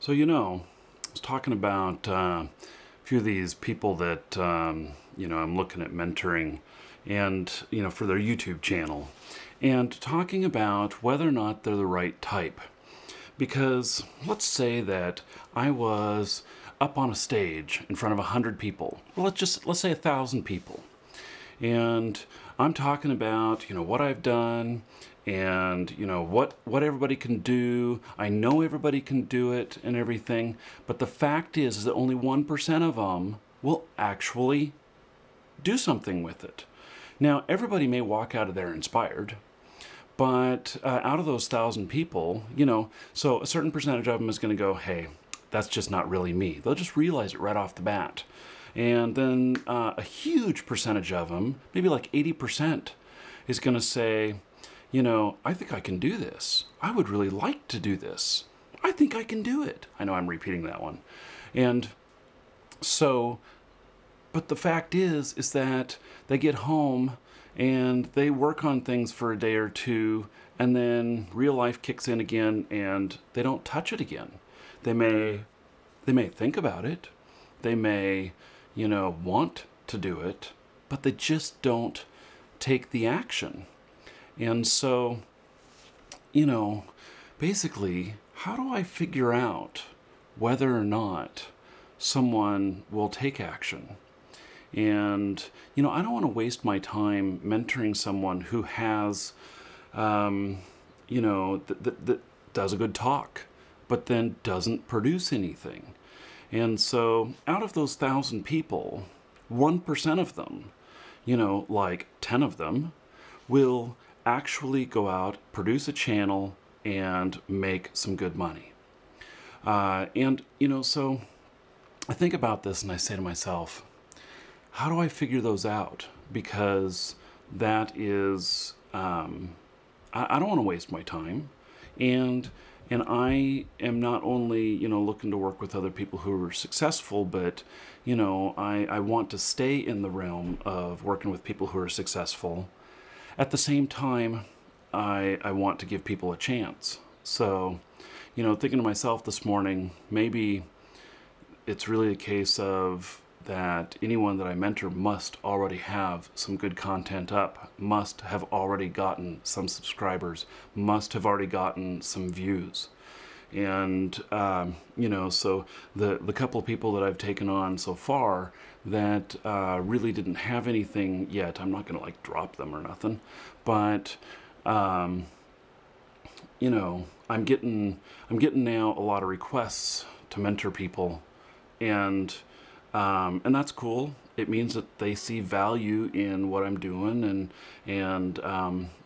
So, I was talking about a few of these people that, I'm looking at mentoring and, for their YouTube channel, and talking about whether or not they're the right type. Because let's say that I was up on a stage in front of 100 people. Well, let's say 1,000 people. And I'm talking about, what I've done and, what everybody can do. I know everybody can do it and everything. But the fact is that only 1% of them will actually do something with it. Now, everybody may walk out of there inspired. But out of those 1,000 people, so a certain percentage of them is going to go, hey, that's just not really me. They'll just realize it right off the bat. And then a huge percentage of them, maybe like 80%, is going to say, I think I can do this. I would really like to do this. I think I can do it. I know I'm repeating that one. And so, but the fact is that they get home and they work on things for a day or two, and then real life kicks in again and they don't touch it again. They may think about it. They may, want to do it, but they just don't take the action. And so, basically, how do I figure out whether or not someone will take action? And, I don't want to waste my time mentoring someone who has, that does a good talk, but then doesn't produce anything. And so out of those 1,000 people, 1% of them, like 10 of them, will actually go out, produce a channel, and make some good money. So I think about this and I say to myself, how do I figure those out? Because that is, I don't want to waste my time. And I am not only, looking to work with other people who are successful, but, I want to stay in the realm of working with people who are successful. At the same time, I want to give people a chance. So, thinking to myself this morning, maybe it's really a case of that anyone that I mentor must already have some good content up, must have already gotten some subscribers, must have already gotten some views. And, so the couple of people that I've taken on so far that really didn't have anything yet, I'm not going to drop them or nothing, but, I'm getting now a lot of requests to mentor people, and that's cool. It means that they see value in what I'm doing, and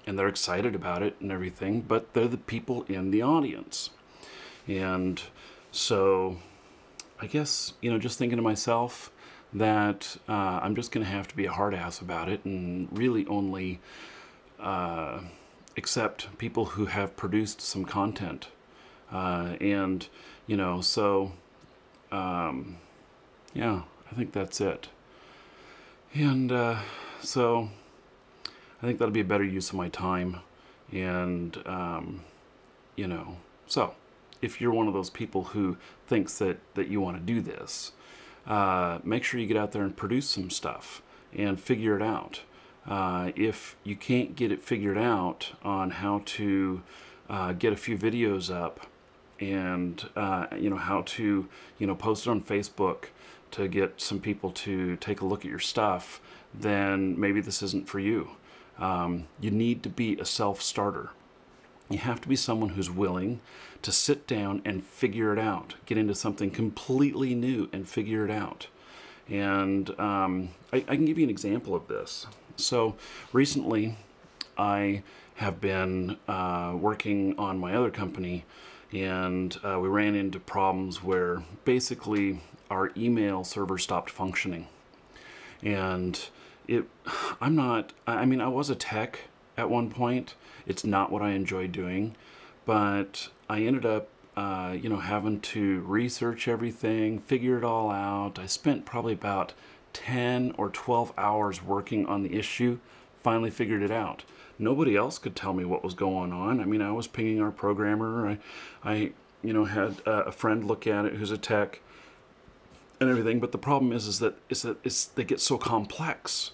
they're excited about it and everything, but they're the people in the audience. And so I guess, just thinking to myself that I'm just going to have to be a hard ass about it and really only accept people who have produced some content. Yeah, I think that's it. And so I think that'll be a better use of my time. And, so if you're one of those people who thinks that you want to do this, make sure you get out there and produce some stuff and figure it out. If you can't get it figured out on how to get a few videos up and, how to, post it on Facebook to get some people to take a look at your stuff, then maybe this isn't for you. You need to be a self-starter. You have to be someone who's willing to sit down and figure it out, get into something completely new and figure it out. And I can give you an example of this. So recently I have been working on my other company, and we ran into problems where basically our email server stopped functioning. And I was a tech at one point. It's not what I enjoy doing, but I ended up, having to research everything, figure it all out. I spent probably about 10 or 12 hours working on the issue, finally figured it out. Nobody else could tell me what was going on. I was pinging our programmer. I had a friend look at it who's a tech and everything. But the problem is that they get so complex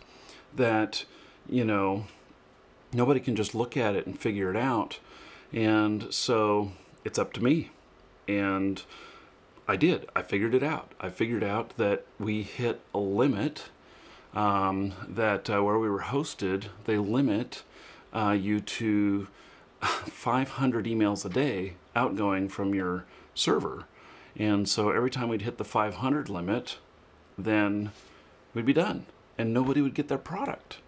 that, nobody can just look at it and figure it out. And so it's up to me. And I did. I figured it out. I figured out that we hit a limit, that where we were hosted, they limit you to 500 emails a day outgoing from your server. And so every time we'd hit the 500 limit, then we'd be done. And nobody would get their product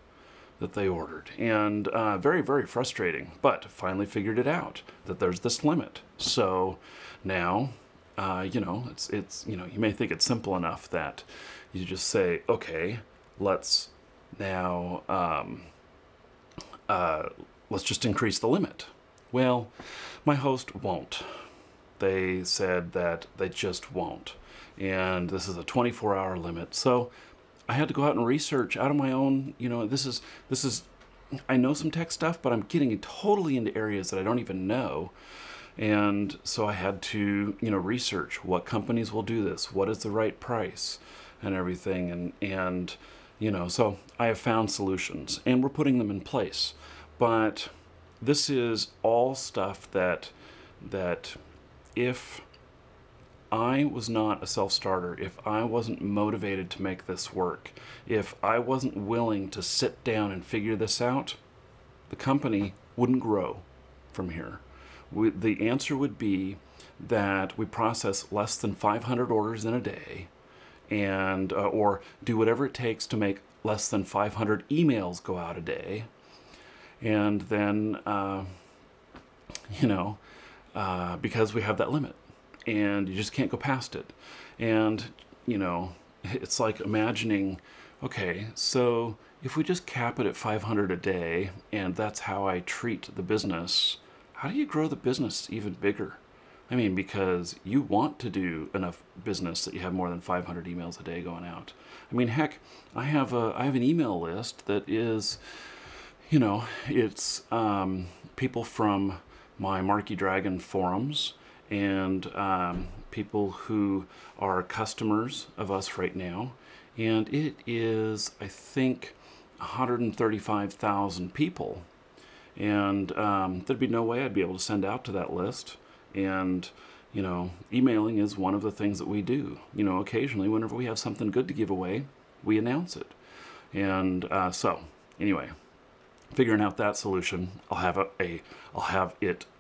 that they ordered. And very, very frustrating. But finally figured it out, that there's this limit. So now, it's you may think it's simple enough that you just say, okay, let's now, let's just increase the limit. Well, my host won't. They said that they just won't. And this is a 24-hour limit. So I had to go out and research out of my own, this is, I know some tech stuff, but I'm getting totally into areas that I don't even know. And so I had to, research what companies will do this, what is the right price and everything. And so I have found solutions and we're putting them in place. But this is all stuff that if I was not a self-starter, if I wasn't motivated to make this work, if I wasn't willing to sit down and figure this out, the company wouldn't grow from here. The answer would be that we process less than 500 orders in a day, and or do whatever it takes to make less than 500 emails go out a day, and then because we have that limit and you just can't go past it. And it's like imagining, okay, so if we just cap it at 500 a day and that's how I treat the business, how do you grow the business even bigger? I mean, because you want to do enough business that you have more than 500 emails a day going out. I mean, heck, I have an email list that is, it's people from my Marky Dragon forums and people who are customers of us right now. And it is, I think, 135,000 people. And there'd be no way I'd be able to send out to that list. And, emailing is one of the things that we do. Occasionally, whenever we have something good to give away, we announce it. And so, anyway, figuring out that solution, I'll have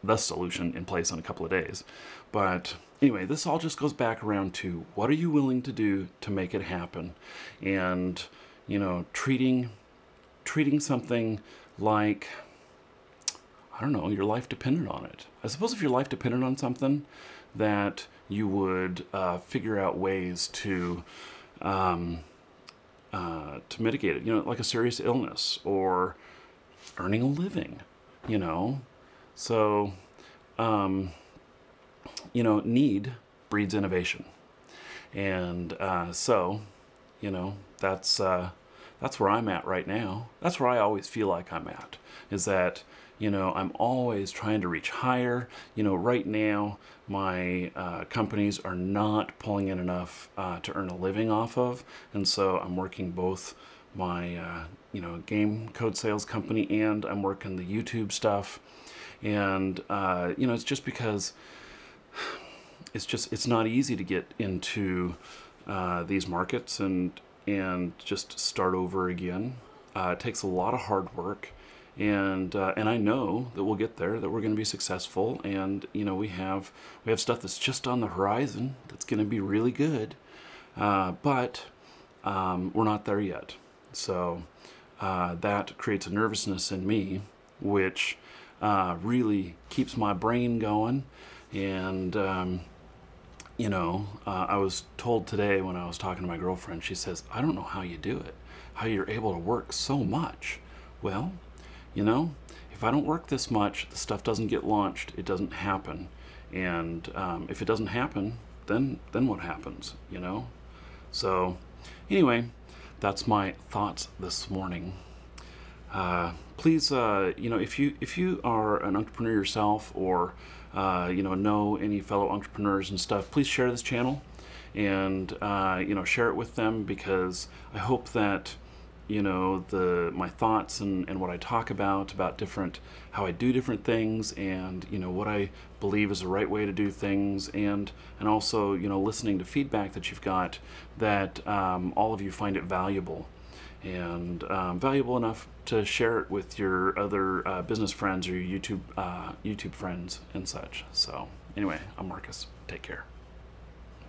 the solution in place in a couple of days. But anyway, this all just goes back around to what are you willing to do to make it happen? And, treating something like, I don't know, your life depended on it. I suppose if your life depended on something, that you would figure out ways to mitigate it. Like a serious illness or earning a living. So need breeds innovation, and so that's where I'm at right now. That's where I always feel like I'm at, is that I'm always trying to reach higher. Right now my companies are not pulling in enough to earn a living off of, and so I'm working both my game code sales company and I'm working the YouTube stuff. And it's just because it's not easy to get into these markets and just start over again. It takes a lot of hard work, and I know that we'll get there, that we're going to be successful, and we have stuff that's just on the horizon that's going to be really good, but we're not there yet. So that creates a nervousness in me, which really keeps my brain going. And I was told today when I was talking to my girlfriend, she says, I don't know how you do it, how you're able to work so much. Well, if I don't work this much, the stuff doesn't get launched, it doesn't happen. And if it doesn't happen, then what happens, So anyway, that's my thoughts this morning. Please, if you are an entrepreneur yourself, or know any fellow entrepreneurs and stuff, please share this channel and share it with them, because I hope that my thoughts and what I talk about how I do different things, and what I believe is the right way to do things, and also listening to feedback that you've got, that all of you find it valuable, and valuable enough to share it with your other business friends or your YouTube friends and such. So anyway, I'm Marcus. Take care.